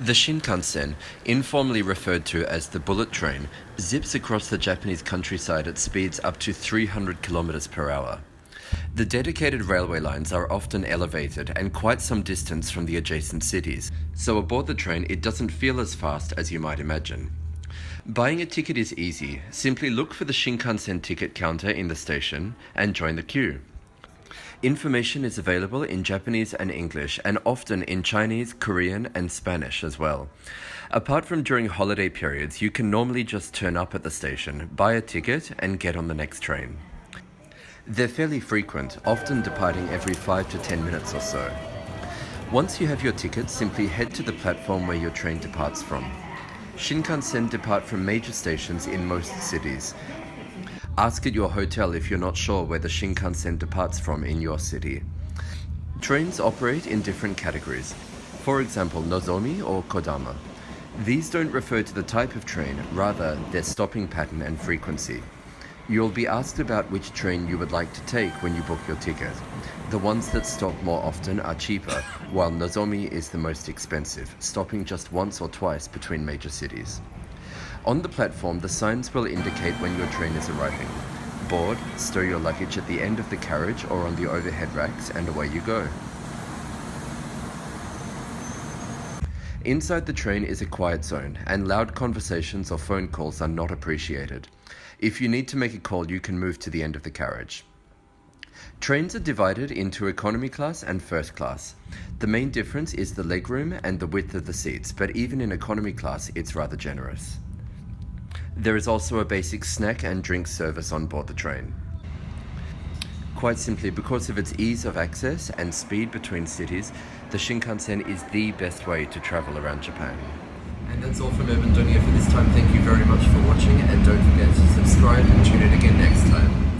The Shinkansen, informally referred to as the bullet train, zips across the Japanese countryside at speeds up to 300 kilometers per hour. The dedicated railway lines are often elevated and quite some distance from the adjacent cities, so aboard the train it doesn't feel as fast as you might imagine. Buying a ticket is easy. Simply look for the Shinkansen ticket counter in the station and join the queue. Information is available in Japanese and English, and often in Chinese, Korean, and Spanish as well. Apart from during holiday periods, you can normally just turn up at the station, buy a ticket, and get on the next train. They're fairly frequent, often departing every 5 to 10 minutes or so. Once you have your ticket, simply head to the platform where your train departs from. Shinkansen depart from major stations in most cities. Ask at your hotel if you're not sure where the Shinkansen departs from in your city. Trains operate in different categories. For example, Nozomi or Kodama. These don't refer to the type of train, rather their stopping pattern and frequency. You'll be asked about which train you would like to take when you book your ticket. The ones that stop more often are cheaper, while Nozomi is the most expensive, stopping just once or twice between major cities. On the platform, the signs will indicate when your train is arriving. Board, stow your luggage at the end of the carriage or on the overhead racks, and away you go. Inside the train is a quiet zone, and loud conversations or phone calls are not appreciated. If you need to make a call, you can move to the end of the carriage. Trains are divided into economy class and first class. The main difference is the legroom and the width of the seats, but even in economy class, it's rather generous. There is also a basic snack and drink service on board the train. Quite simply, because of its ease of access and speed between cities, the Shinkansen is the best way to travel around Japan. And that's all from Urban Donia for this time. Thank you very much for watching, and don't forget to subscribe and tune in again next time.